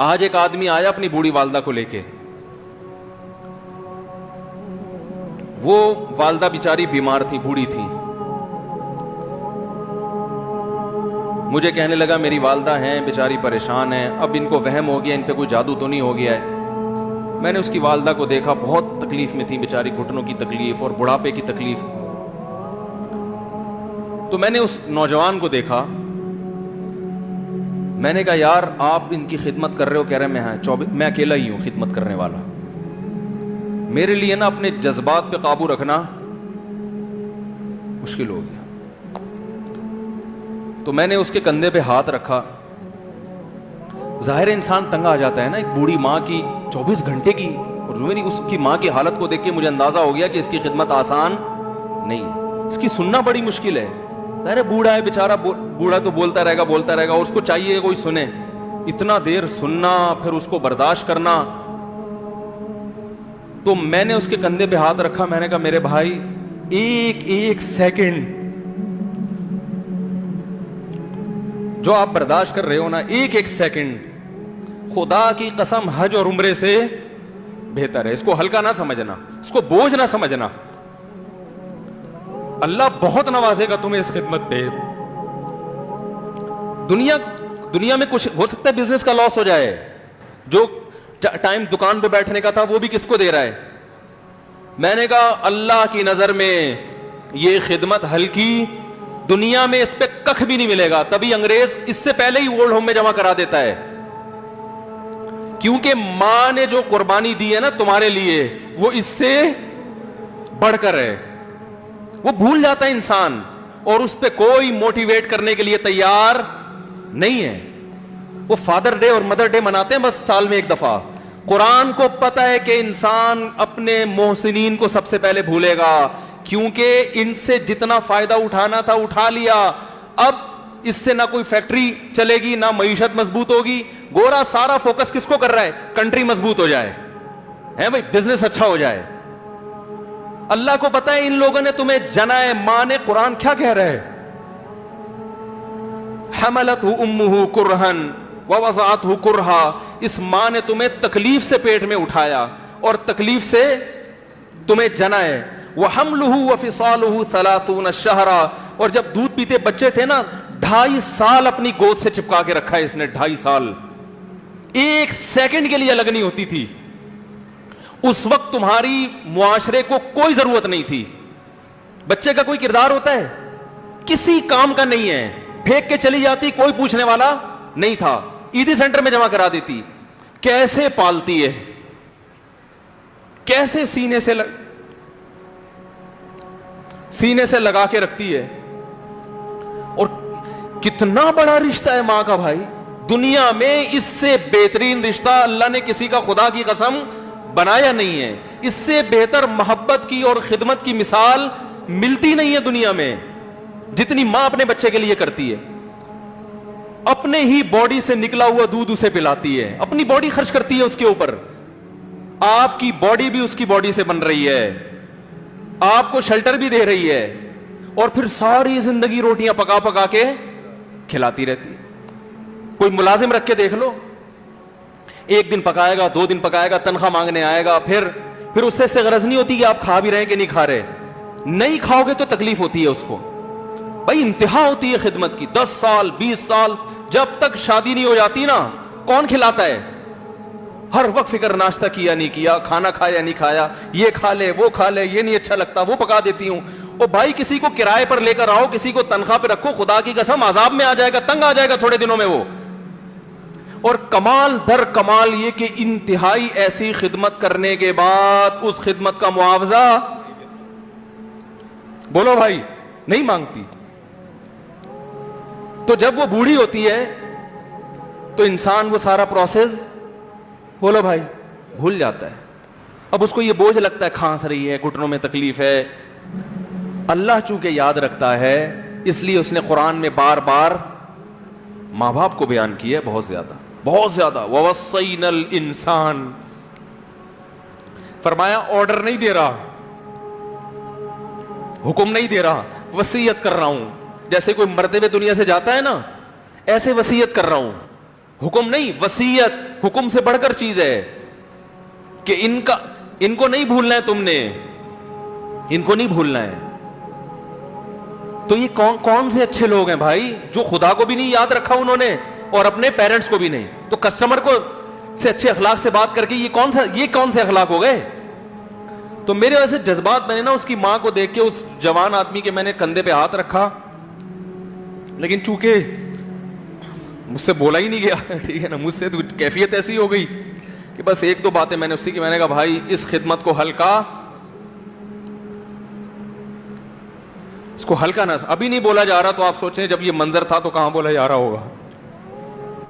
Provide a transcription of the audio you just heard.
آج ایک آدمی آیا اپنی بوڑھی والدہ کو لے کے, وہ والدہ بیچاری بیمار تھی, بوڑھی تھی. مجھے کہنے لگا میری والدہ ہیں بیچاری پریشان ہیں, اب ان کو وہم ہو گیا ان پہ کوئی جادو تو نہیں ہو گیا ہے. میں نے اس کی والدہ کو دیکھا, بہت تکلیف میں تھی بیچاری, گھٹنوں کی تکلیف اور بڑھاپے کی تکلیف. تو میں نے اس نوجوان کو دیکھا, میں نے کہا یار آپ ان کی خدمت کر رہے ہو؟ کہہ رہے میں اکیلا ہی ہوں خدمت کرنے والا. میرے لیے نا اپنے جذبات پہ قابو رکھنا مشکل ہو گیا. تو میں نے اس کے کندھے پہ ہاتھ رکھا. ظاہر انسان تنگ آ جاتا ہے نا, ایک بوڑھی ماں کی 24 گھنٹے کی, اور میری اس کی ماں کی حالت کو دیکھ کے مجھے اندازہ ہو گیا کہ اس کی خدمت آسان نہیں ہے, اس کی سننا بڑی مشکل ہے. ظاہر بوڑھا ہے بیچارہ, بوڑھا تو بولتا رہے گا, اور اس کو چاہیے کوئی سنے. اتنا دیر سننا, پھر اس کو برداشت کرنا. تو میں نے اس کے کندھے پہ ہاتھ رکھا, میں نے کہا میرے بھائی ایک سیکنڈ جو آپ برداشت کر رہے ہو نا, ایک سیکنڈ خدا کی قسم حج اور عمرے سے بہتر ہے. اس کو ہلکا نہ سمجھنا, اس کو بوجھ نہ سمجھنا. اللہ بہت نوازے گا تمہیں اس خدمت پہ. دنیا میں کچھ ہو سکتا ہے بزنس کا لاس ہو جائے, جو ٹائم دکان پہ بیٹھنے کا تھا وہ بھی کس کو دے رہا ہے. میں نے کہا اللہ کی نظر میں یہ خدمت ہلکی, دنیا میں اس پہ کخ بھی نہیں ملے گا. تبھی انگریز اس سے پہلے ہی اولڈ ہوم میں جمع کرا دیتا ہے, کیونکہ ماں نے جو قربانی دی ہے نا تمہارے لیے وہ اس سے بڑھ کر ہے. وہ بھول جاتا ہے انسان, اور اس پہ کوئی موٹیویٹ کرنے کے لیے تیار نہیں ہے. وہ فادر ڈے اور مدر ڈے مناتے ہیں بس سال میں ایک دفعہ. قرآن کو پتا ہے کہ انسان اپنے محسنین کو سب سے پہلے بھولے گا, کیونکہ ان سے جتنا فائدہ اٹھانا تھا اٹھا لیا. اب اس سے نہ کوئی فیکٹری چلے گی, نہ معیشت مضبوط ہوگی. گورا سارا فوکس کس کو کر رہا ہے؟ کنٹری مضبوط ہو جائے, ہے بھائی, بزنس اچھا ہو جائے. اللہ کو پتا ہے ان لوگوں نے تمہیں جنا ہے. ماں نے, قرآن کیا کہہ رہا ہے؟ حملتہ امہ کرہن ووضعتہ کرہا. اس ماں نے تمہیں تکلیف سے پیٹ میں اٹھایا اور تکلیف سے تمہیں جنا ہے. وحملہ وفصالہ 30 شہرا. اور جب دودھ پیتے بچے تھے نا 2.5 سال اپنی گود سے چپکا کے رکھا ہے اس نے, 2.5 سال. ایک سیکنڈ کے لیے الگ نہیں ہوتی تھی. اس وقت تمہاری معاشرے کو کوئی ضرورت نہیں تھی. بچے کا کوئی کردار ہوتا ہے؟ کسی کام کا نہیں ہے. پھینک کے چلی جاتی, کوئی پوچھنے والا نہیں تھا. عیدی سینٹر میں جمع کرا دیتی. کیسے پالتی ہے, کیسے سینے سے لگا کے رکھتی ہے. اور کتنا بڑا رشتہ ہے ماں کا بھائی. دنیا میں اس سے بہترین رشتہ اللہ نے کسی کا خدا کی قسم بنایا نہیں ہے. اس سے بہتر محبت کی اور خدمت کی مثال ملتی نہیں ہے دنیا میں, جتنی ماں اپنے بچے کے لیے کرتی ہے. اپنے ہی باڈی سے نکلا ہوا دودھ اسے پلاتی ہے, اپنی باڈی خرچ کرتی ہے اس کے اوپر. آپ کی باڈی بھی اس کی باڈی سے بن رہی ہے, آپ کو شیلٹر بھی دے رہی ہے, اور پھر ساری زندگی روٹیاں پکا پکا کے کھلاتی رہتی ہے. کوئی ملازم رکھ کے دیکھ لو, 1 دن پکائے گا, 2 دن پکائے گا, تنخواہ مانگنے آئے گا, پھر اس سے غرض نہیں ہوتی کہ آپ کھا بھی رہے ہیں کہ نہیں کھا رہے. نہیں کھاؤ گے تو تکلیف ہوتی ہے اس کو. بھائی انتہا ہوتی ہے خدمت کی. 10 سال 20 سال جب تک شادی نہیں ہو جاتی نا, کون کھلاتا ہے؟ ہر وقت فکر, ناشتہ کیا نہیں کیا, کھانا کھایا نہیں کھایا, یہ کھا لے وہ کھا لے, یہ نہیں اچھا لگتا وہ پکا دیتی ہوں. او بھائی کسی کو کرائے پر لے کر آؤ, کسی کو تنخواہ پہ رکھو, خدا کی قسم عذاب میں آ جائے گا, تنگ آ جائے گا تھوڑے دنوں میں وہ. اور کمال در کمال یہ کہ انتہائی ایسی خدمت کرنے کے بعد اس خدمت کا معاوضہ بولو بھائی نہیں مانگتی. تو جب وہ بوڑھی ہوتی ہے تو انسان وہ سارا پروسیس بولو بھائی بھول جاتا ہے. اب اس کو یہ بوجھ لگتا ہے, کھانس رہی ہے, گھٹنوں میں تکلیف ہے. اللہ چونکہ یاد رکھتا ہے اس لیے اس نے قرآن میں بار بار ماں باپ کو بیان کیا ہے, بہت زیادہ بہت زیادہ. وَوَصَّيْنَا الْإِنسَانَ, فرمایا آرڈر نہیں دے رہا, حکم نہیں دے رہا, وصیت کر رہا ہوں. جیسے کوئی مرتے ہوئے دنیا سے جاتا ہے نا, ایسے وصیت کر رہا ہوں, حکم نہیں, وصیت حکم سے بڑھ کر چیز ہے کہ ان کو نہیں بھولنا ہے, تم نے ان کو نہیں بھولنا ہے. تو یہ کون سے اچھے لوگ ہیں بھائی, جو خدا کو بھی نہیں یاد رکھا انہوں نے اور اپنے پیرنٹس کو بھی نہیں. تو کسٹمر کو سے اچھے اخلاق سے بات کر کے یہ کون سے اخلاق ہو گئے. تو میرے ویسے جذبات, میں نے نا اس کی ماں کو دیکھ کے اس جوان آدمی کے میں نے کندھے پہ ہاتھ رکھا, لیکن چونکہ مجھ سے بولا ہی نہیں گیا, ٹھیک ہے نا, مجھ سے تو کیفیت ایسی ہو گئی کہ بس ایک دو باتیں میں نے اسی کی, میں نے کہا بھائی اس خدمت کو ہلکا, اس کو ہلکا نہ, ابھی نہیں بولا جا رہا تو آپ سوچیں جب یہ منظر تھا تو کہاں بولا جا رہا ہوگا.